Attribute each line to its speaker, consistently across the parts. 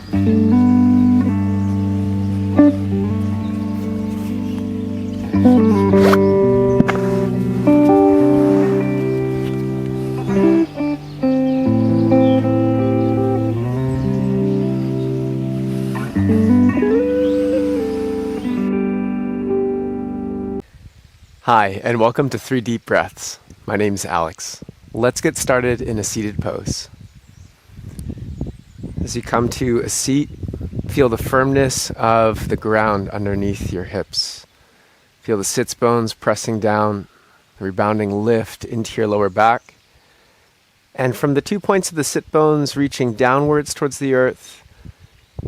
Speaker 1: Hi, and welcome to 3 Deep Breaths. My name's Alex. Let's get started in a seated pose. As you come to a seat, feel the firmness of the ground underneath your hips. Feel the sits bones pressing down, the rebounding lift into your lower back. And from the 2 points of the sit bones reaching downwards towards the earth,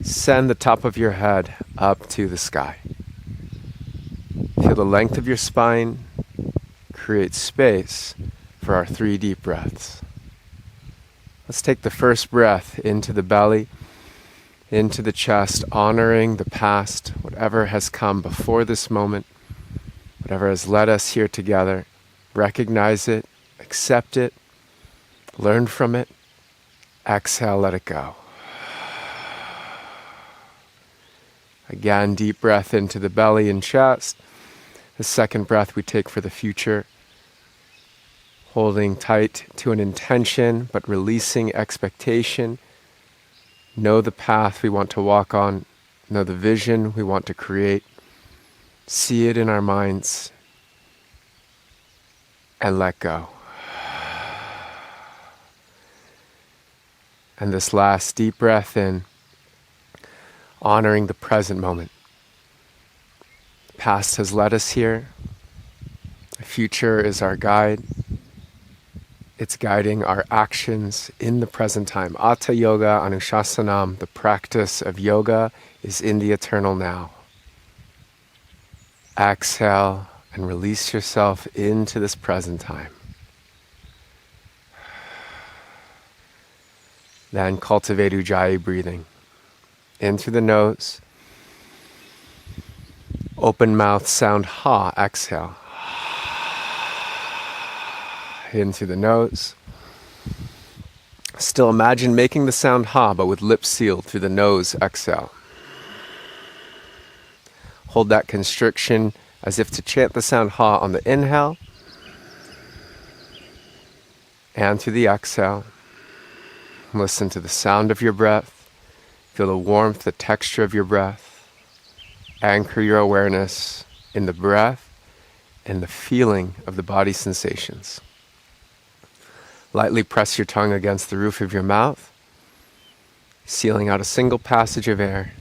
Speaker 1: send the top of your head up to the sky. Feel the length of your spine, create space for our 3 deep breaths. Let's take the first breath into the belly, into the chest, honoring the past, whatever has come before this moment, whatever has led us here together. Recognize it, accept it, learn from it, exhale, let it go. Again, deep breath into the belly and chest. The second breath we take for the future, holding tight to an intention, but releasing expectation. Know the path we want to walk on, know the vision we want to create, see it in our minds, and let go. And this last deep breath in, honoring the present moment. Past has led us here. The future is our guide. It's guiding our actions in the present time. Hatha Yoga Anushasanam, the practice of yoga, is in the eternal now. Exhale and release yourself into this present time. Then cultivate Ujjayi breathing. In through the nose. Open mouth, sound ha, exhale. In through the nose. Still imagine making the sound ha, but with lips sealed through the nose, exhale. Hold that constriction as if to chant the sound ha on the inhale. And through the exhale. Listen to the sound of your breath. Feel the warmth, the texture of your breath. Anchor your awareness in the breath and the feeling of the body sensations. Lightly press your tongue against the roof of your mouth, sealing out a single passage of air,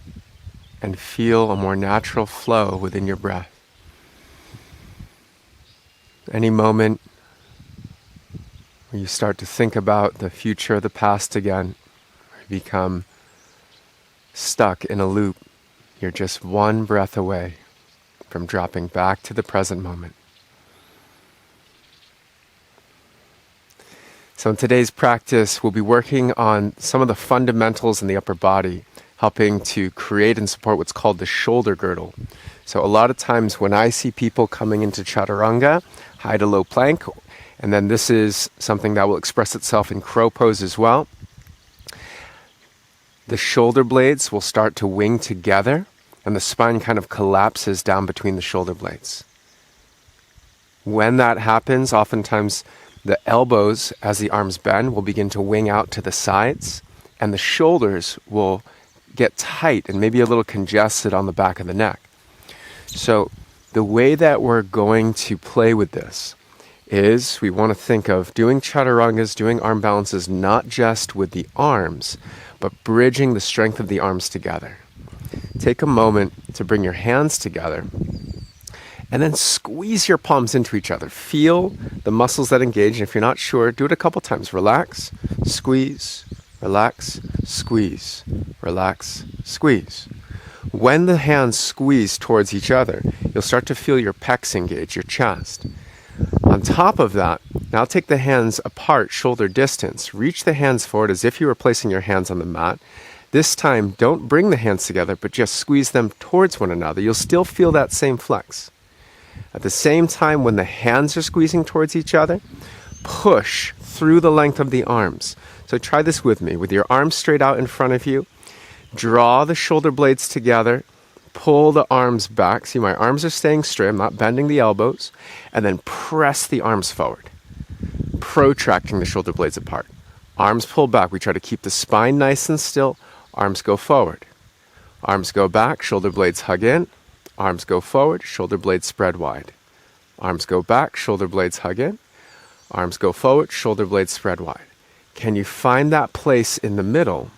Speaker 1: and feel a more natural flow within your breath. Any moment where you start to think about the future or the past again, you become stuck in a loop. You're just one breath away from dropping back to the present moment. So in today's practice, we'll be working on some of the fundamentals in the upper body, helping to create and support what's called the shoulder girdle. So a lot of times when I see people coming into chaturanga, high to low plank, and then this is something that will express itself in crow pose as well. The shoulder blades will start to wing together, and the spine kind of collapses down between the shoulder blades. When that happens, oftentimes the elbows, as the arms bend, will begin to wing out to the sides, and the shoulders will get tight and maybe a little congested on the back of the neck. So the way that we're going to play with this is we want to think of doing chaturangas, doing arm balances, not just with the arms, but bridging the strength of the arms together. Take a moment to bring your hands together and then squeeze your palms into each other. Feel the muscles that engage. And if you're not sure, do it a couple times. Relax, squeeze, relax, squeeze, relax, squeeze. When the hands squeeze towards each other, you'll start to feel your pecs engage, your chest. On top of that, now take the hands apart, shoulder distance. Reach the hands forward as if you were placing your hands on the mat. This time, don't bring the hands together, but just squeeze them towards one another. You'll still feel that same flex. At the same time, when the hands are squeezing towards each other, push through the length of the arms. So try this with me. With your arms straight out in front of you, Draw the shoulder blades together. Pull the arms back. See, my arms are staying straight. I'm not bending the elbows. And then press the arms forward, protracting the shoulder blades apart. Arms pull back. We try to keep the spine nice and still. Arms go forward. Arms go back. Shoulder blades hug in. Arms go forward. Shoulder blades spread wide. Arms go back. Shoulder blades hug in. Arms go forward. Shoulder blades spread wide. Can you find that place in the middle?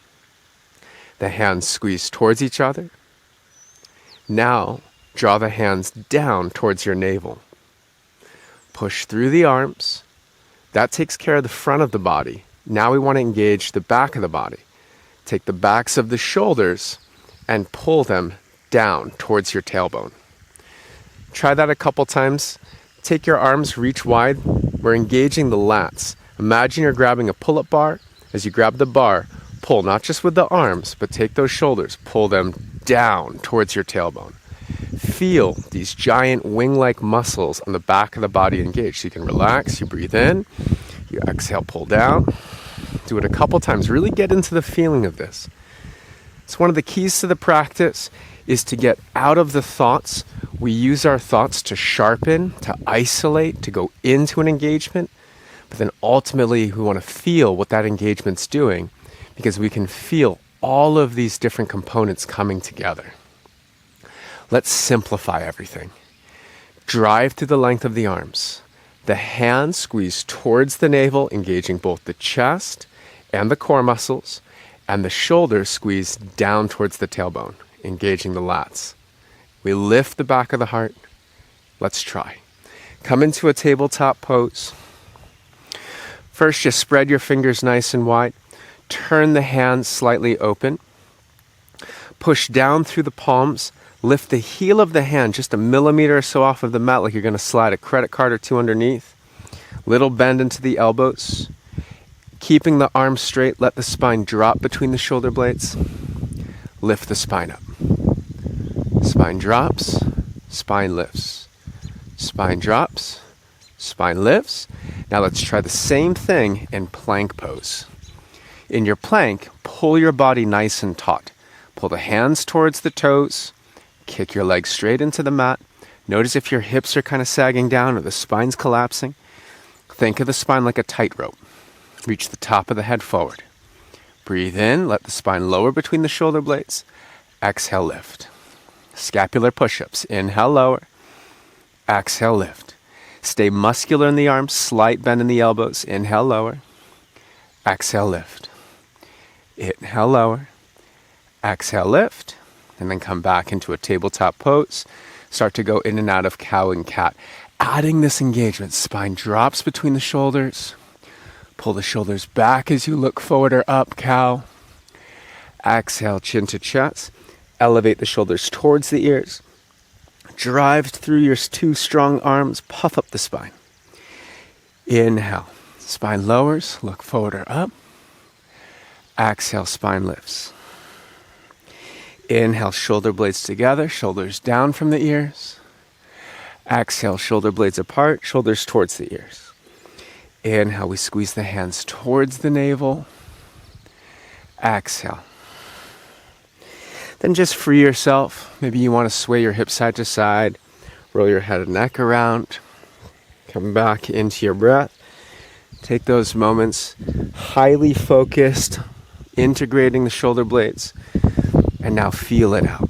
Speaker 1: The hands squeeze towards each other. Now, draw the hands down towards your navel. Push through the arms. That takes care of the front of the body. Now we want to engage the back of the body. Take the backs of the shoulders and pull them down towards your tailbone. Try that a couple times. Take your arms, reach wide. We're engaging the lats. Imagine you're grabbing a pull-up bar. As you grab the bar, pull, not just with the arms, but take those shoulders, pull them down towards your tailbone. Feel these giant wing-like muscles on the back of the body engaged. So you can relax, you breathe in, you exhale, pull down. Do it a couple times. Really get into the feeling of this. It's one of the keys to the practice is to get out of the thoughts. We use our thoughts to sharpen, to isolate, to go into an engagement. But then ultimately we want to feel what that engagement's doing because we can feel all of these different components coming together. Let's simplify everything. Drive through the length of the arms. The hands squeeze towards the navel, engaging both the chest and the core muscles, and the shoulders squeeze down towards the tailbone, engaging the lats. We lift the back of the heart. Let's try. Come into a tabletop pose. First, just spread your fingers nice and wide. Turn the hands slightly open. Push down through the palms. Lift the heel of the hand just a millimeter or so off of the mat, like you're going to slide a credit card or two underneath. Little bend into the elbows. Keeping the arms straight, let the spine drop between the shoulder blades. Lift the spine up. Spine drops, spine lifts. Spine drops, spine lifts. Now let's try the same thing in plank pose. In your plank, pull your body nice and taut. Pull the hands towards the toes. Kick your legs straight into the mat. Notice if your hips are kind of sagging down or the spine's collapsing. Think of the spine like a tightrope. Reach the top of the head forward. Breathe in, let the spine lower between the shoulder blades. Exhale, lift. Scapular push-ups. Inhale, lower. Exhale, lift. Stay muscular in the arms, slight bend in the elbows. Inhale, lower. Exhale, lift. Inhale, lower. Exhale, lift. And then come back into a tabletop pose. Start to go in and out of cow and cat. Adding this engagement. Spine drops between the shoulders. Pull the shoulders back as you look forward or up, cow. Exhale, chin to chest. Elevate the shoulders towards the ears. Drive through your two strong arms. Puff up the spine. Inhale. Spine lowers. Look forward or up. Exhale, spine lifts. Inhale, shoulder blades together. Shoulders down from the ears. Exhale, shoulder blades apart. Shoulders towards the ears. Inhale, we squeeze the hands towards the navel. Exhale. Then just free yourself. Maybe you want to sway your hips side to side. Roll your head and neck around. Come back into your breath. Take those moments, highly focused, integrating the shoulder blades. And now feel it out.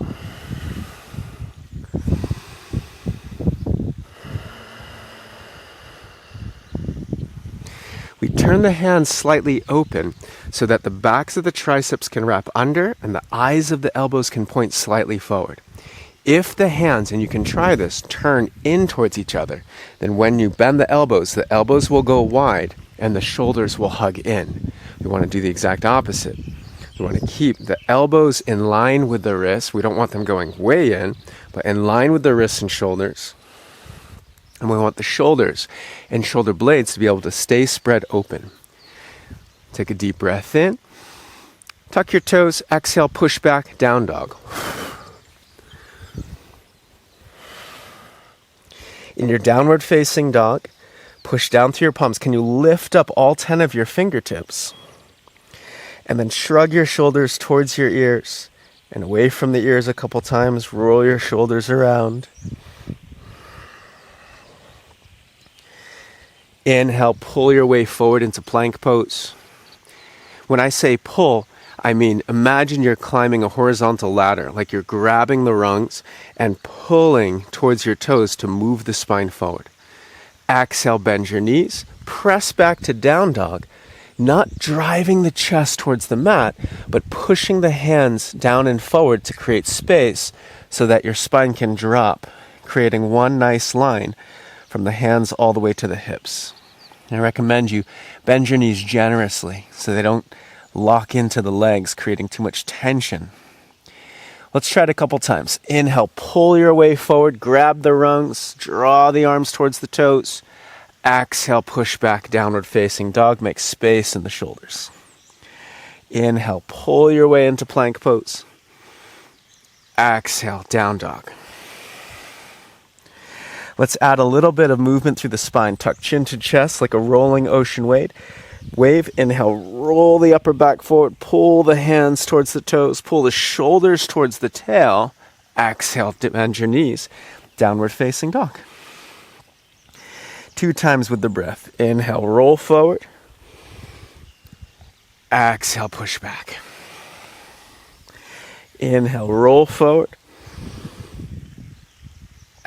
Speaker 1: We turn the hands slightly open so that the backs of the triceps can wrap under and the eyes of the elbows can point slightly forward. If the hands, and you can try this, turn in towards each other, then when you bend the elbows will go wide and the shoulders will hug in. We want to do the exact opposite. We want to keep the elbows in line with the wrists. We don't want them going way in, but in line with the wrists and shoulders. And we want the shoulders and shoulder blades to be able to stay spread open. Take a deep breath in. Tuck your toes. Exhale, push back, down dog. In your downward facing dog, push down through your palms. Can you lift up all 10 of your fingertips? And then shrug your shoulders towards your ears and away from the ears a couple times. Roll your shoulders around. Inhale, pull your way forward into plank pose. When I say pull, I mean imagine you're climbing a horizontal ladder, like you're grabbing the rungs and pulling towards your toes to move the spine forward. Exhale, bend your knees, press back to down dog, not driving the chest towards the mat, but pushing the hands down and forward to create space so that your spine can drop, creating one nice line from the hands all the way to the hips. I recommend you bend your knees generously so they don't lock into the legs, creating too much tension. Let's try it a couple times. Inhale, pull your way forward, grab the rungs, draw the arms towards the toes. Exhale, push back, downward facing dog, make space in the shoulders. Inhale, pull your way into plank pose. Exhale, down dog. Let's add a little bit of movement through the spine. Tuck chin to chest like a rolling ocean wave. Inhale, roll the upper back forward. Pull the hands towards the toes. Pull the shoulders towards the tail. Exhale, bend your knees. Downward facing dog. 2 times with the breath. Inhale, roll forward. Exhale, push back. Inhale, roll forward.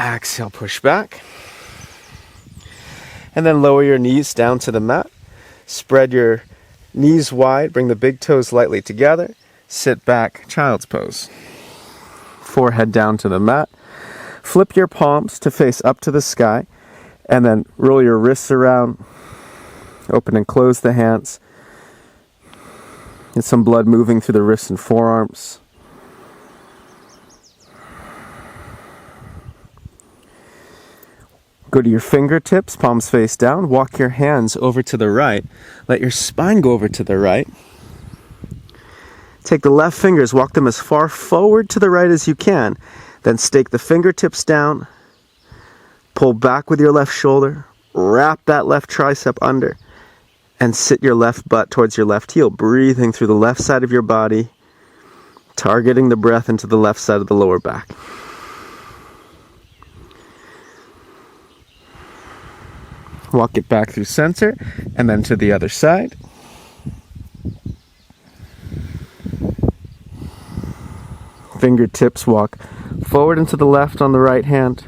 Speaker 1: Exhale, push back. And then lower your knees down to the mat. Spread your knees wide. Bring the big toes lightly together. Sit back, child's pose. Forehead down to the mat. Flip your palms to face up to the sky. And then roll your wrists around. Open and close the hands. Get some blood moving through the wrists and forearms. Go to your fingertips, palms face down. Walk your hands over to the right. Let your spine go over to the right. Take the left fingers, walk them as far forward to the right as you can. Then stake the fingertips down. Pull back with your left shoulder. Wrap that left tricep under. And sit your left butt towards your left heel. Breathing through the left side of your body. Targeting the breath into the left side of the lower back. Walk it back through center, and then to the other side. Fingertips walk forward and to the left on the right hand.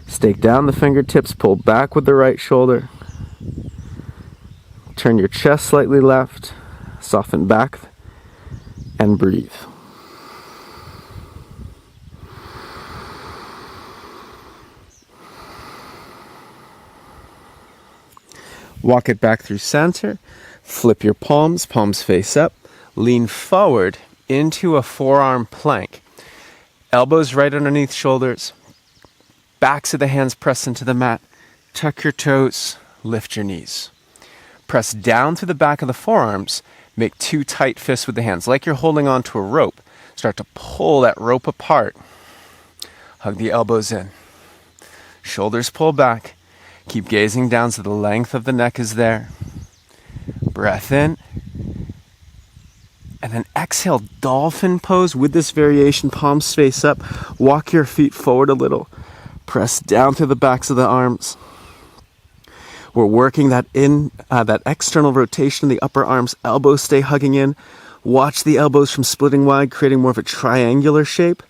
Speaker 1: Stake down the fingertips, pull back with the right shoulder. Turn your chest slightly left, soften back, and breathe. Walk it back through center. Flip your palms, palms face up. Lean forward into a forearm plank. Elbows right underneath shoulders. Backs of the hands press into the mat. Tuck your toes. Lift your knees. Press down through the back of the forearms. Make 2 tight fists with the hands, like you're holding on to a rope. Start to pull that rope apart. Hug the elbows in. Shoulders pull back. Keep gazing down so the length of the neck is there. Breath in. And then exhale, dolphin pose with this variation, palms face up. Walk your feet forward a little. Press down through the backs of the arms. We're working that external rotation in the upper arms. Elbows stay hugging in. Watch the elbows from splitting wide, creating more of a triangular shape.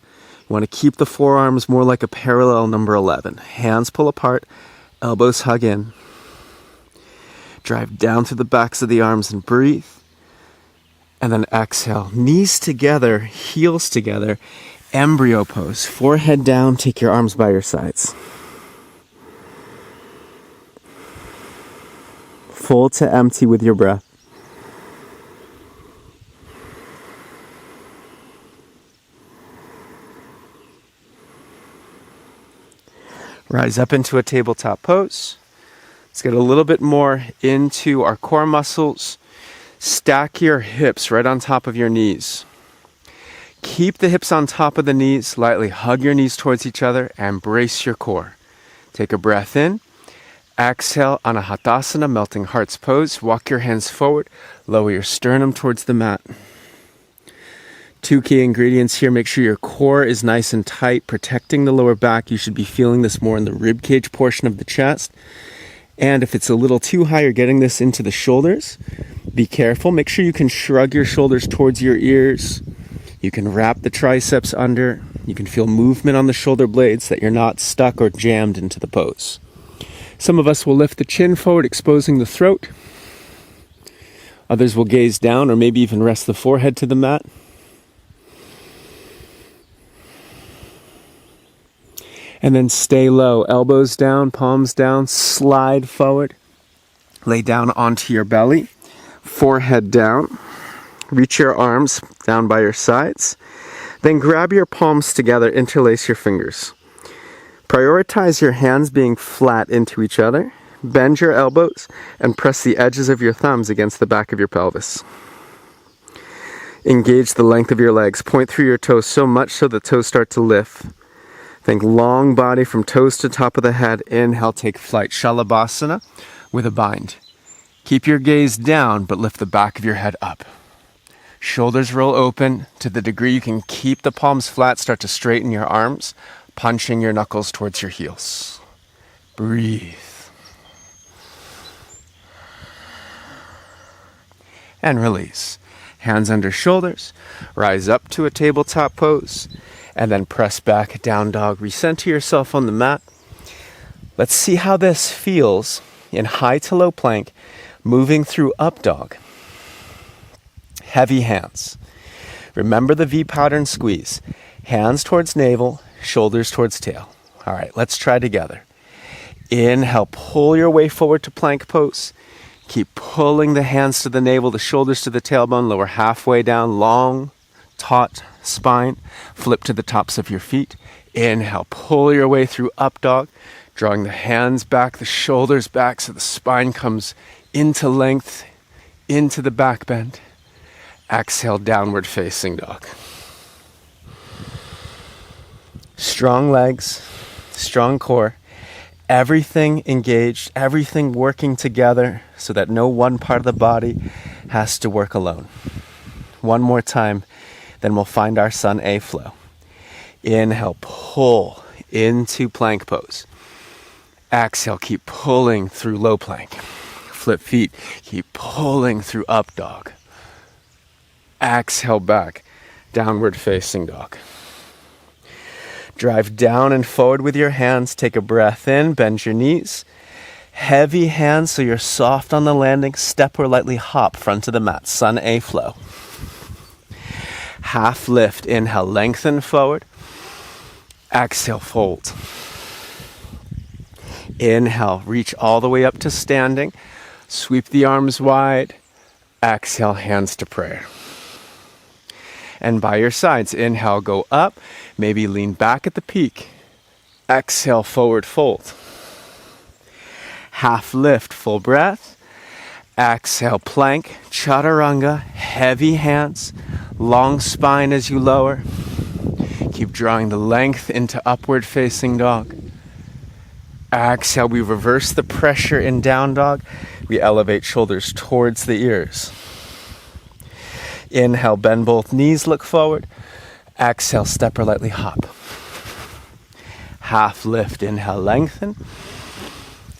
Speaker 1: You want to keep the forearms more like a parallel number 11. Hands pull apart. Elbows hug in. Drive down through the backs of the arms and breathe. And then exhale. Knees together, heels together. Embryo pose. Forehead down, take your arms by your sides. Full to empty with your breath. Rise up into a tabletop pose. Let's get a little bit more into our core muscles. Stack your hips right on top of your knees. Keep the hips on top of the knees. Lightly hug your knees towards each other and brace your core. Take a breath in. Exhale, Anahatasana, melting heart's pose. Walk your hands forward. Lower your sternum towards the mat. 2 key ingredients here. Make sure your core is nice and tight, protecting the lower back. You should be feeling this more in the rib cage portion of the chest. And if it's a little too high, you're getting this into the shoulders. Be careful. Make sure you can shrug your shoulders towards your ears. You can wrap the triceps under. You can feel movement on the shoulder blades, that you're not stuck or jammed into the pose. Some of us will lift the chin forward, exposing the throat. Others will gaze down or maybe even rest the forehead to the mat. And then stay low, elbows down, palms down, slide forward. Lay down onto your belly, forehead down. Reach your arms down by your sides. Then grab your palms together, interlace your fingers. Prioritize your hands being flat into each other. Bend your elbows and press the edges of your thumbs against the back of your pelvis. Engage the length of your legs. Point through your toes so much so the toes start to lift. Think long body from toes to top of the head. Inhale, take flight. Shalabhasana with a bind. Keep your gaze down, but lift the back of your head up. Shoulders roll open. To the degree you can keep the palms flat, start to straighten your arms, punching your knuckles towards your heels. Breathe. And release. Hands under shoulders. Rise up to a tabletop pose. And then press back, down dog. Recenter yourself on the mat. Let's see how this feels in high to low plank, moving through up dog. Heavy hands. Remember the V pattern squeeze. Hands towards navel, shoulders towards tail. All right, let's try together. Inhale, pull your way forward to plank pose. Keep pulling the hands to the navel, the shoulders to the tailbone, lower halfway down, long, taut spine. Flip to the tops of your feet. Inhale, pull your way through up dog, drawing the hands back, the shoulders back so the spine comes into length, into the back bend. Exhale, downward facing dog. Strong legs, strong core, everything engaged, everything working together so that no one part of the body has to work alone. One more time, then we'll find our Sun A flow. Inhale, pull into plank pose. Exhale, keep pulling through low plank. Flip feet, keep pulling through up dog. Exhale back, downward facing dog. Drive down and forward with your hands. Take a breath in, bend your knees. Heavy hands so you're soft on the landing. Step or lightly hop front of the mat. Sun A flow. Half lift. Inhale, lengthen forward. Exhale, fold. Inhale, reach all the way up to standing. Sweep the arms wide. Exhale, hands to prayer. And by your sides, inhale, go up. Maybe lean back at the peak. Exhale, forward fold. Half lift, full breath. Exhale, plank, chaturanga, heavy hands, long spine as you lower. Keep drawing the length into upward facing dog. Exhale, we reverse the pressure in down dog. We elevate shoulders towards the ears. Inhale, bend both knees, look forward. Exhale, step or lightly hop. Half lift, inhale, lengthen.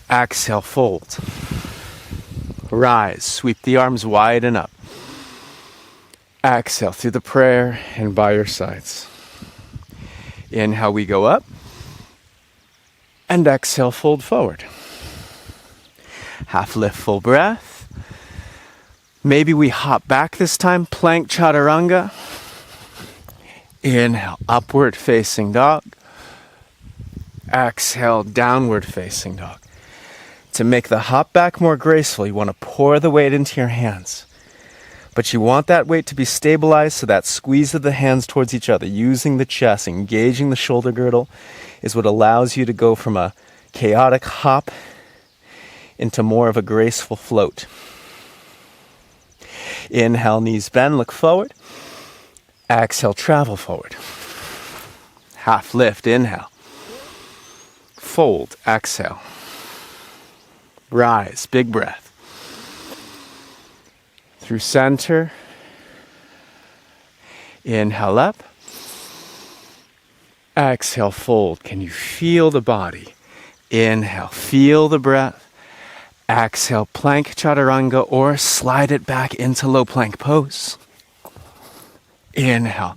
Speaker 1: Exhale, fold. Rise, sweep the arms wide and up. Exhale through the prayer and by your sides. Inhale, we go up. And exhale, fold forward. Half lift, full breath. Maybe we hop back this time, plank chaturanga. Inhale, upward facing dog. Exhale, downward facing dog. To make the hop back more graceful, you want to pour the weight into your hands. But you want that weight to be stabilized, so that squeeze of the hands towards each other, using the chest, engaging the shoulder girdle, is what allows you to go from a chaotic hop into more of a graceful float. Inhale, knees bend, look forward. Exhale, travel forward. Half lift, inhale. Fold, exhale. Rise, big breath. Through center. Inhale up. Exhale, fold. Can you feel the body? Inhale, feel the breath. Exhale, plank chaturanga or slide it back into low plank pose. Inhale,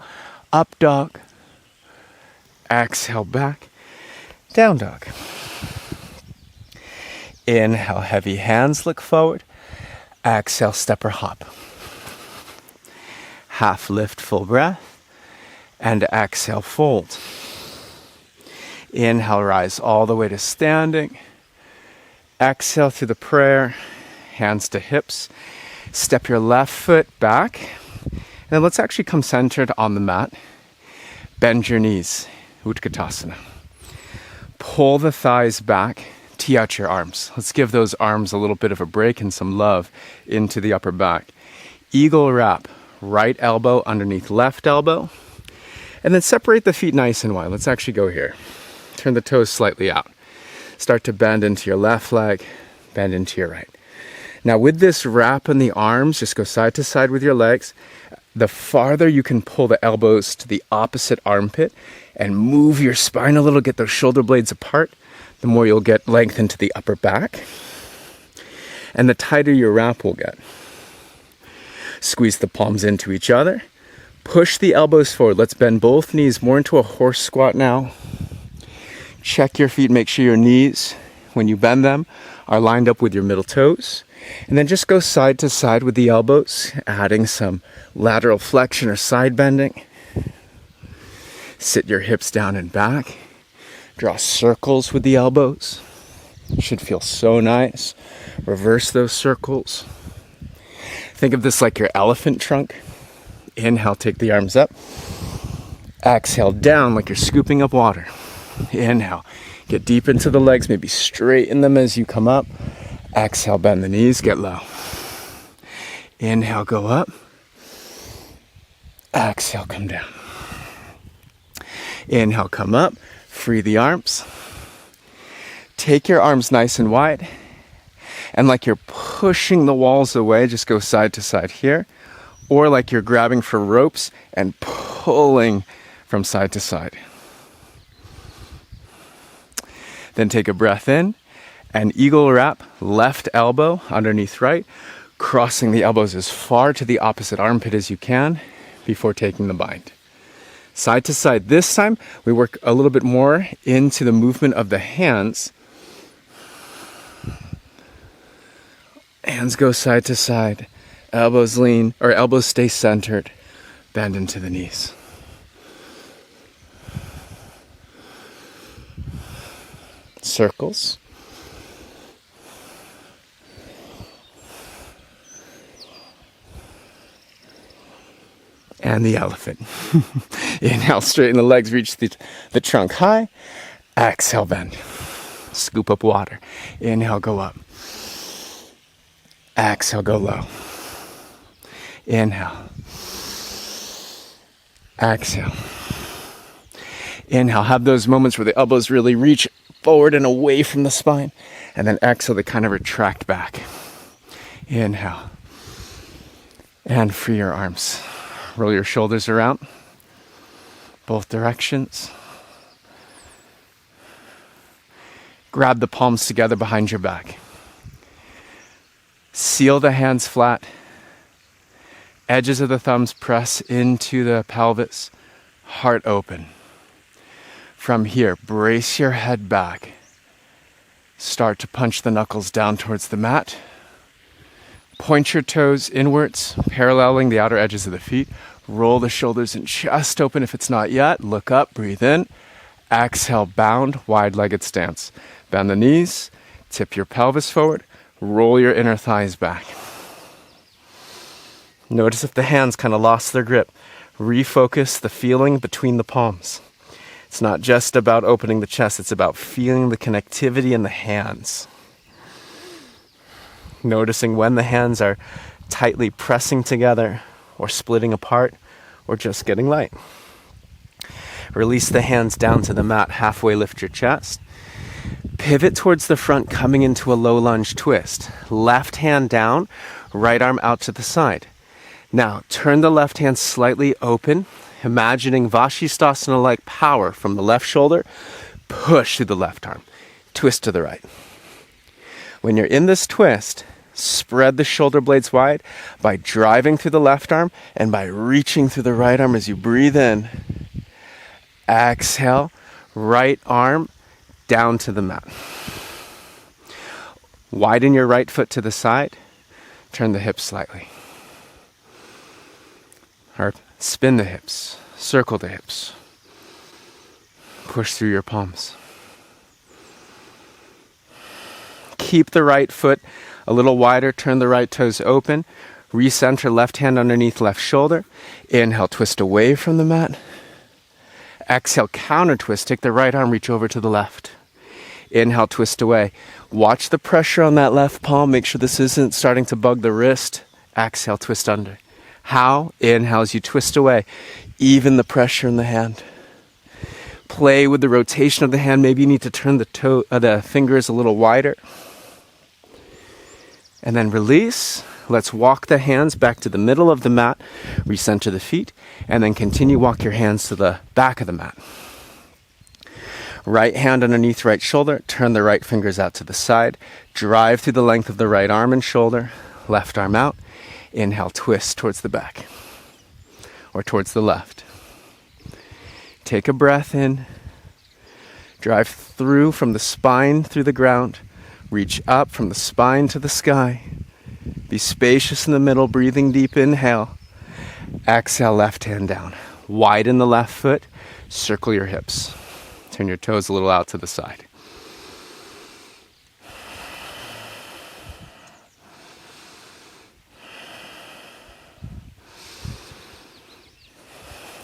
Speaker 1: up dog. Exhale, back, down dog. Inhale, heavy hands look forward. Exhale, step or hop. Half lift, full breath. And exhale, fold. Inhale, rise all the way to standing. Exhale through the prayer, hands to hips. Step your left foot back. And then let's actually come centered on the mat. Bend your knees, Utkatasana. Pull the thighs back, tee out your arms. Let's give those arms a little bit of a break and some love into the upper back. Eagle wrap, right elbow underneath left elbow. And then separate the feet nice and wide. Let's actually go here. Turn the toes slightly out. Start to bend into your left leg, bend into your right. Now with this wrap in the arms, just go side to side with your legs. The farther you can pull the elbows to the opposite armpit and move your spine a little, get those shoulder blades apart, the more you'll get length into the upper back. And the tighter your wrap will get. Squeeze the palms into each other. Push the elbows forward. Let's bend both knees more into a horse squat now. Check your feet, make sure your knees, when you bend them, are lined up with your middle toes. And then just go side to side with the elbows, adding some lateral flexion or side bending. Sit your hips down and back. Draw circles with the elbows. It should feel so nice. Reverse those circles. Think of this like your elephant trunk. Inhale, take the arms up. Exhale, down like you're scooping up water. Inhale, get deep into the legs, maybe straighten them as you come up. Exhale, bend the knees, get low. Inhale, go up. Exhale, come down. Inhale, come up, free the arms. Take your arms nice and wide. And like you're pushing the walls away, just go side to side here. Or like you're grabbing for ropes and pulling from side to side. Then take a breath in and eagle wrap, left elbow underneath right, crossing the elbows as far to the opposite armpit as you can before taking the bind. Side to side. This time, we work a little bit more into the movement of the hands. Hands go side to side. Elbows lean, or elbows stay centered. Bend into the knees. Circles. And the elephant. Inhale, straighten the legs, reach the trunk high. Exhale, bend. Scoop up water. Inhale, go up. Exhale, go low. Inhale. Exhale. Inhale, have those moments where the elbows really reach forward and away from the spine. And then exhale, they kind of retract back. Inhale. And free your arms. Roll your shoulders around. Both directions. Grab the palms together behind your back. Seal the hands flat. Edges of the thumbs press into the pelvis. Heart open. From here, brace your head back. Start to punch the knuckles down towards the mat. Point your toes inwards, paralleling the outer edges of the feet. Roll the shoulders and chest open if it's not yet. Look up, breathe in. Exhale, bound, wide-legged stance. Bend the knees, tip your pelvis forward, roll your inner thighs back. Notice if the hands kind of lost their grip. Refocus the feeling between the palms. It's not just about opening the chest, it's about feeling the connectivity in the hands. Noticing when the hands are tightly pressing together or splitting apart or just getting light. Release the hands down to the mat, halfway lift your chest. Pivot towards the front, coming into a low lunge twist. Left hand down, right arm out to the side. Now, turn the left hand slightly open, imagining Vashisthasana-like power from the left shoulder. Push through the left arm. Twist to the right. When you're in this twist, spread the shoulder blades wide by driving through the left arm and by reaching through the right arm as you breathe in. Exhale, right arm down to the mat. Widen your right foot to the side. Turn the hips slightly. Or spin the hips. Circle the hips. Push through your palms. Keep the right foot a little wider. Turn the right toes open. Recenter left hand underneath left shoulder. Inhale, twist away from the mat. Exhale, counter twist. Take the right arm, reach over to the left. Inhale, twist away. Watch the pressure on that left palm. Make sure this isn't starting to bug the wrist. Exhale, twist under. How? Inhale as you twist away. Even the pressure in the hand. Play with the rotation of the hand. Maybe you need to turn the fingers a little wider. And then release. Let's walk the hands back to the middle of the mat. Recenter the feet. And then continue walk your hands to the back of the mat. Right hand underneath right shoulder. Turn the right fingers out to the side. Drive through the length of the right arm and shoulder. Left arm out. Inhale, twist towards the back. Or towards the left. Take a breath in. Drive through from the spine through the ground. Reach up from the spine to the sky. Be spacious in the middle, breathing deep. Inhale. Exhale, left hand down. Widen the left foot. Circle your hips. Turn your toes a little out to the side.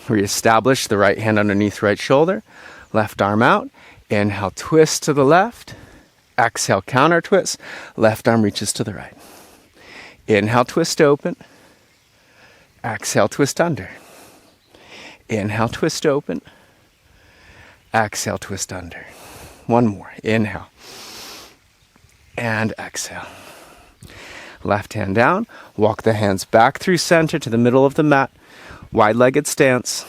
Speaker 1: Reestablish the right hand underneath right shoulder. Left arm out. Inhale, twist to the left. Exhale, counter twist. Left arm reaches to the right. Inhale, twist open. Exhale, twist under. Inhale, twist open. Exhale, twist under. One more. Inhale. And exhale. Left hand down. Walk the hands back through center to the middle of the mat. Wide-legged stance.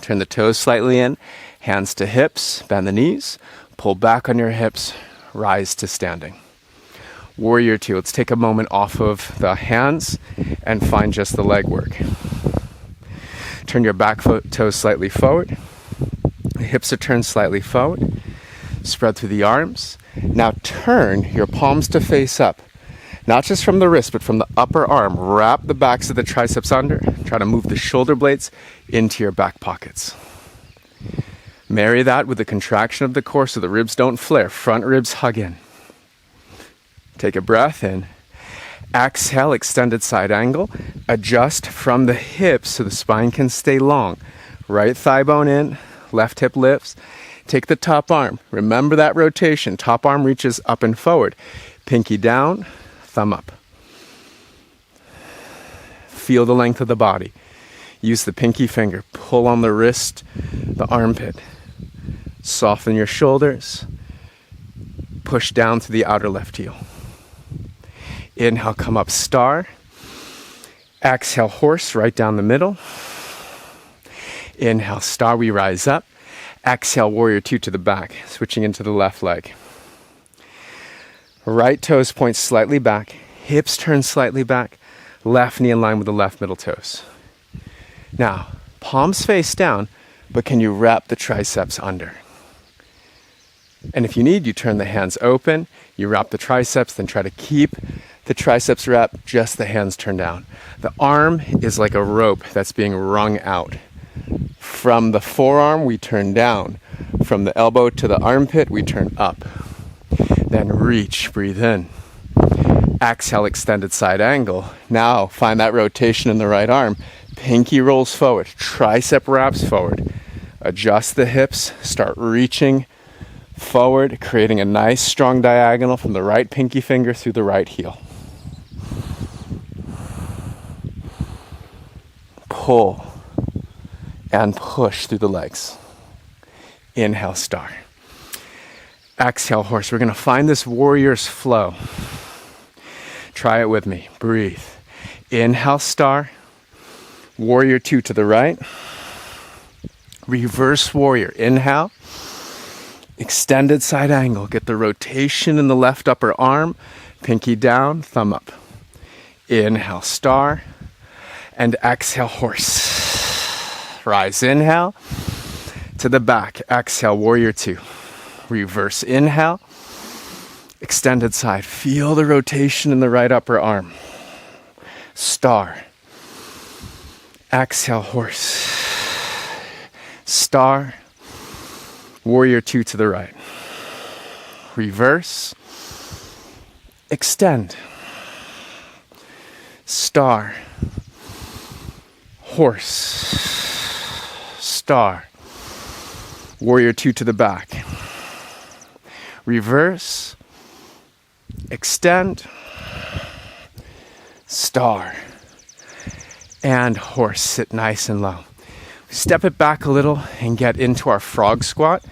Speaker 1: Turn the toes slightly in. Hands to hips. Bend the knees. Pull back on your hips. Rise to standing. Warrior two. Let's take a moment off of the hands and find just the leg work. Turn your back foot toes slightly forward. The hips are turned slightly forward. Spread through the arms. Now turn your palms to face up. Not just from the wrist, but from the upper arm. Wrap the backs of the triceps under. Try to move the shoulder blades into your back pockets. Marry that with the contraction of the core so the ribs don't flare. Front ribs hug in. Take a breath in. Exhale, extended side angle. Adjust from the hips so the spine can stay long. Right thigh bone in. Left hip lifts. Take the top arm. Remember that rotation. Top arm reaches up and forward. Pinky down, thumb up. Feel the length of the body. Use the pinky finger. Pull on the wrist, the armpit. Soften your shoulders. Push down to the outer left heel. Inhale, come up star. Exhale, horse, right down the middle. Inhale, star, we rise up. Exhale, warrior two to the back, switching into the left leg. Right toes point slightly back. Hips turn slightly back. Left knee in line with the left middle toes. Now, palms face down, but can you wrap the triceps under? And if you need, you turn the hands open, you wrap the triceps, then try to keep the triceps wrapped, just the hands turn down. The arm is like a rope that's being wrung out. From the forearm, we turn down. From the elbow to the armpit, we turn up. Then reach, breathe in. Exhale, extended side angle. Now, find that rotation in the right arm. Pinky rolls forward, tricep wraps forward. Adjust the hips, start reaching forward, creating a nice strong diagonal from the right pinky finger through the right heel. Pull and push through the legs. Inhale, star. Exhale, horse. We're going to find this warrior's flow. Try it with me. Breathe. Inhale, star. Warrior 2 to the right. Reverse warrior. Inhale. Extended side angle. Get the rotation in the left upper arm. Pinky down, thumb up. Inhale, star. And exhale, horse. Rise, inhale. To the back. Exhale, warrior 2. Reverse inhale. Extended side. Feel the rotation in the right upper arm. Star. Exhale, horse. Star. Warrior 2 to the right. Reverse. Extend. Star. Horse. Star. Warrior 2 to the back. Reverse. Extend. Star. And horse. Sit nice and low. Step it back a little and get into our frog squat.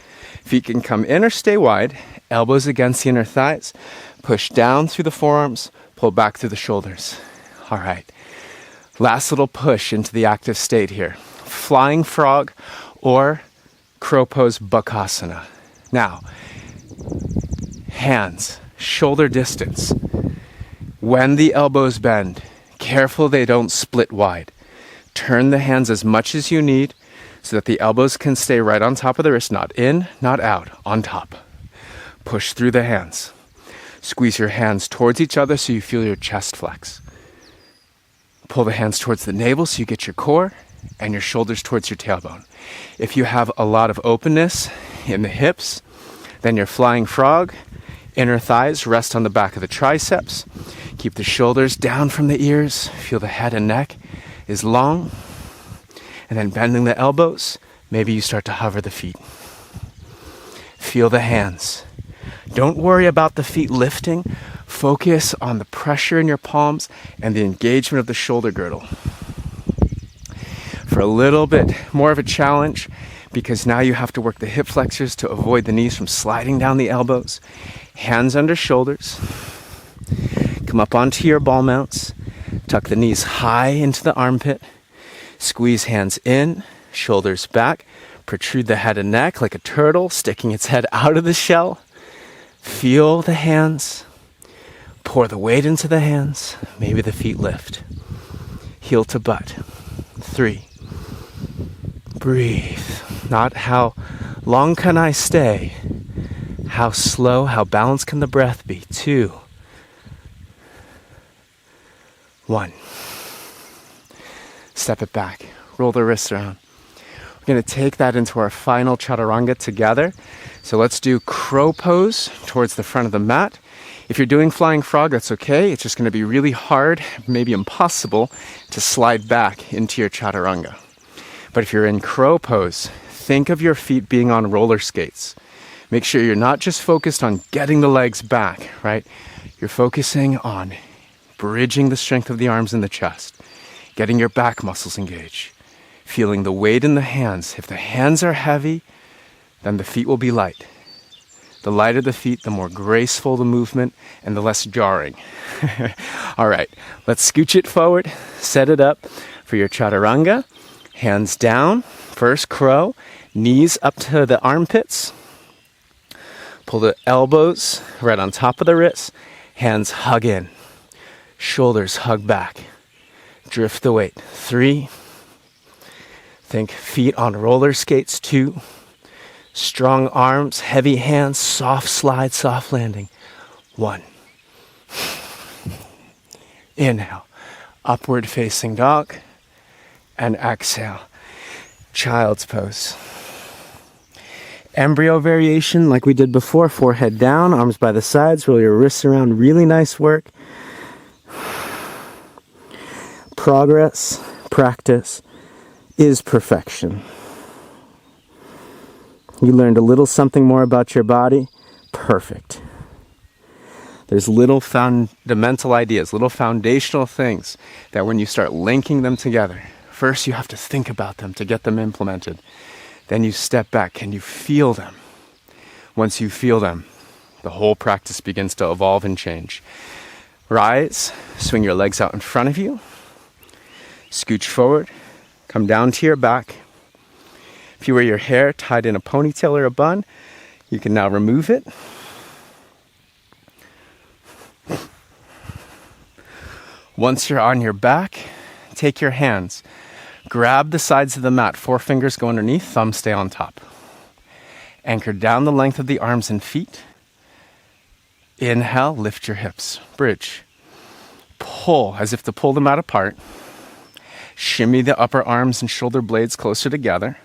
Speaker 1: Feet can come in or stay wide. Elbows against the inner thighs. Push down through the forearms. Pull back through the shoulders. All right. Last little push into the active state here. Flying frog or crow pose bakasana. Now, hands, shoulder distance. When the elbows bend, careful they don't split wide. Turn the hands as much as you need so that the elbows can stay right on top of the wrist, not in, not out, on top. Push through the hands. Squeeze your hands towards each other so you feel your chest flex. Pull the hands towards the navel so you get your core and your shoulders towards your tailbone. If you have a lot of openness in the hips, then your flying frog, inner thighs rest on the back of the triceps. Keep the shoulders down from the ears. Feel the head and neck is long. And then bending the elbows, maybe you start to hover the feet. Feel the hands. Don't worry about the feet lifting. Focus on the pressure in your palms and the engagement of the shoulder girdle. For a little bit more of a challenge, because now you have to work the hip flexors to avoid the knees from sliding down the elbows. Hands under shoulders. Come up onto your ball mounts. Tuck the knees high into the armpit. Squeeze hands in, shoulders back. Protrude the head and neck like a turtle sticking its head out of the shell. Feel the hands. Pour the weight into the hands. Maybe the feet lift. Heel to butt. 3. Breathe. Not how long can I stay? How slow, how balanced can the breath be? 2. 1. Step it back. Roll the wrists around. We're going to take that into our final chaturanga together. So let's do crow pose towards the front of the mat. If you're doing flying frog, that's okay. It's just going to be really hard, maybe impossible, to slide back into your chaturanga. But if you're in crow pose, think of your feet being on roller skates. Make sure you're not just focused on getting the legs back, right? You're focusing on bridging the strength of the arms and the chest, getting your back muscles engaged, feeling the weight in the hands. If the hands are heavy, then the feet will be light. The lighter the feet, the more graceful the movement and the less jarring. All right, let's scooch it forward, set it up for your chaturanga. Hands down, first crow, knees up to the armpits. Pull the elbows right on top of the wrists. Hands hug in. Shoulders hug back. Drift the weight. 3. Think feet on roller skates. 2. Strong arms, heavy hands, soft slide, soft landing. 1. Inhale, upward facing dog. And exhale, child's pose. Embryo variation like we did before, forehead down, arms by the sides, roll your wrists around, really nice work. Progress, practice is perfection. You learned a little something more about your body, perfect. There's little fundamental ideas, little foundational things that when you start linking them together, first you have to think about them to get them implemented. Then you step back. Can you feel them? Once you feel them, the whole practice begins to evolve and change. Rise, swing your legs out in front of you, scooch forward, come down to your back. If you wear your hair tied in a ponytail or a bun, you can now remove it. Once you're on your back, take your hands, grab the sides of the mat, 4 fingers go underneath, thumbs stay on top. Anchor down the length of the arms and feet. Inhale, lift your hips, bridge. Pull, as if to pull the mat apart. Shimmy the upper arms and shoulder blades closer together.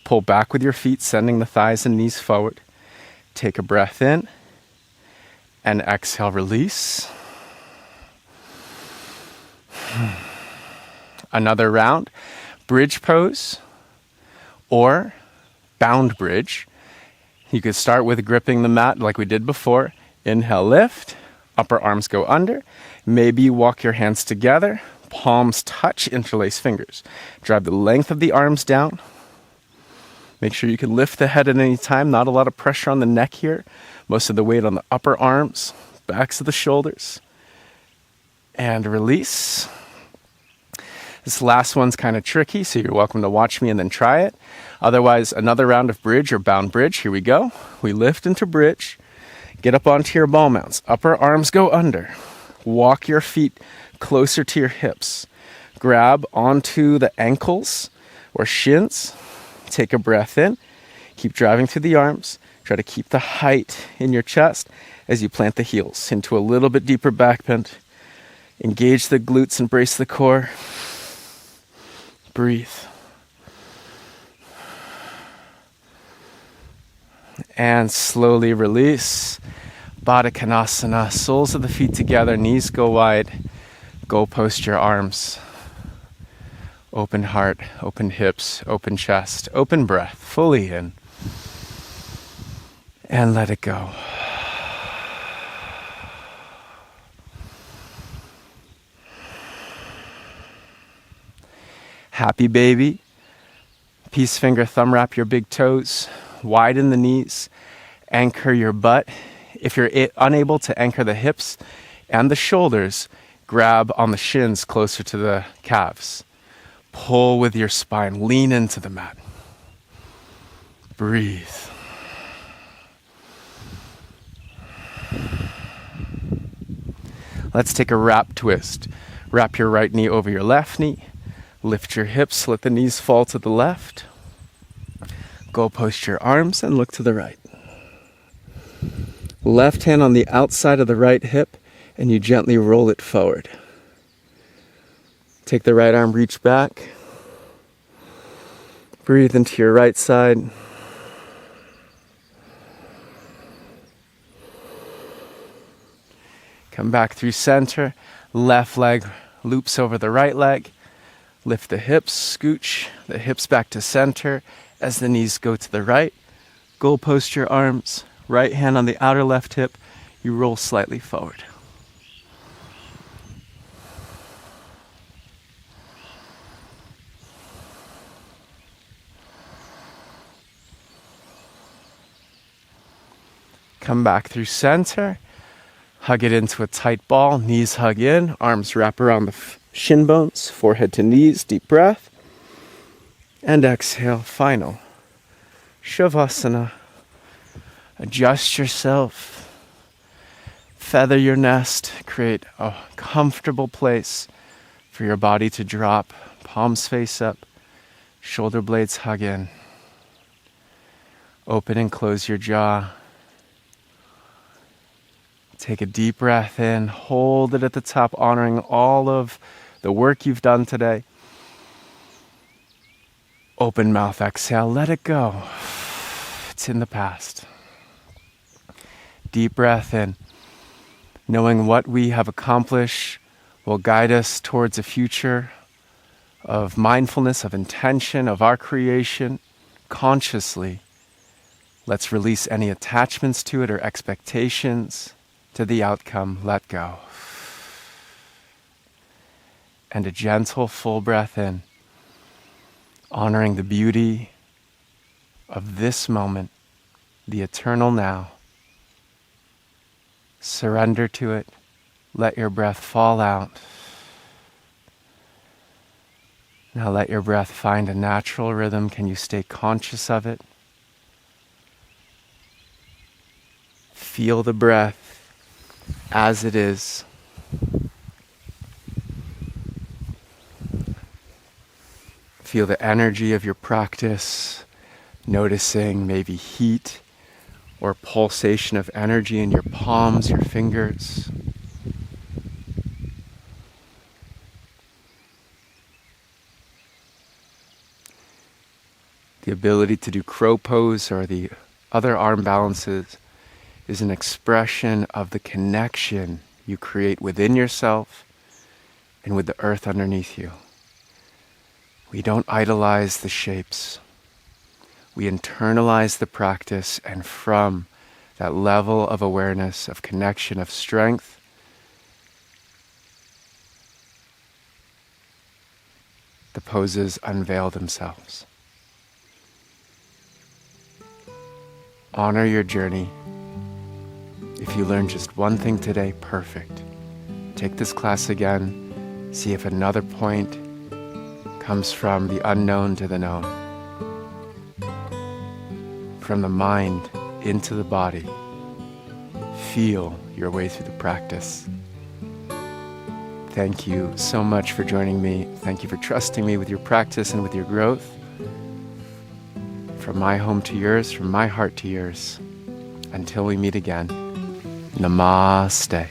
Speaker 1: Pull back with your feet, sending the thighs and knees forward. Take a breath in, and exhale, release. Another round, bridge pose, or bound bridge. You could start with gripping the mat like we did before. Inhale, lift, upper arms go under. Maybe you walk your hands together, palms touch, interlace fingers. Drive the length of the arms down. Make sure you can lift the head at any time. Not a lot of pressure on the neck here. Most of the weight on the upper arms, backs of the shoulders. And release. This last one's kind of tricky, so you're welcome to watch me and then try it. Otherwise, another round of bridge or bound bridge. Here we go. We lift into bridge. Get up onto your ball mounts. Upper arms go under. Walk your feet closer to your hips. Grab onto the ankles or shins. Take a breath in. Keep driving through the arms. Try to keep the height in your chest as you plant the heels into a little bit deeper back bend. Engage the glutes and brace the core. Breathe. And slowly release. Baddha Konasana, soles of the feet together, knees go wide. Go post your arms. Open heart, open hips, open chest, open breath, fully in. And let it go. Happy baby. Peace finger, thumb wrap your big toes. Widen the knees. Anchor your butt. If you're unable to anchor the hips and the shoulders, grab on the shins closer to the calves. Pull with your spine. Lean into the mat. Breathe. Let's take a wrap twist. Wrap your right knee over your left knee. Lift your hips, let the knees fall to the left. Go post your arms and look to the right. Left hand on the outside of the right hip, and you gently roll it forward. Take the right arm, reach back. Breathe into your right side. Come back through center. Left leg loops over the right leg. Lift the hips, scooch the hips back to center as the knees go to the right. Goal post your arms. Right hand on the outer left hip. You roll slightly forward. Come back through center. Hug it into a tight ball. Knees hug in. Arms wrap around the shin bones. Forehead to knees. Deep breath. And exhale. Final. Shavasana. Adjust yourself. Feather your nest. Create a comfortable place for your body to drop. Palms face up. Shoulder blades hug in. Open and close your jaw. Take a deep breath in. Hold it at the top, honoring all of the work you've done today. Open mouth, exhale. Let it go. It's in the past. Deep breath in. Knowing what we have accomplished will guide us towards a future of mindfulness, of intention, of our creation. Consciously, let's release any attachments to it or expectations to the outcome. Let go. And a gentle, full breath in, honoring the beauty of this moment, the eternal now, Surrender to it. Let your breath fall out. Now let your breath find a natural rhythm. Can you stay conscious of it? Feel the breath as it is. Feel the energy of your practice, noticing maybe heat or pulsation of energy in your palms, your fingers. The ability to do crow pose or the other arm balances is an expression of the connection you create within yourself and with the earth underneath you. We don't idolize the shapes. We internalize the practice, and from that level of awareness, of connection, of strength, the poses unveil themselves. Honor your journey. If you learned just one thing today, perfect. Take this class again. See if another point comes from the unknown to the known. From the mind into the body. Feel your way through the practice. Thank you so much for joining me. Thank you for trusting me with your practice and with your growth. From my home to yours, from my heart to yours. Until we meet again, Namaste.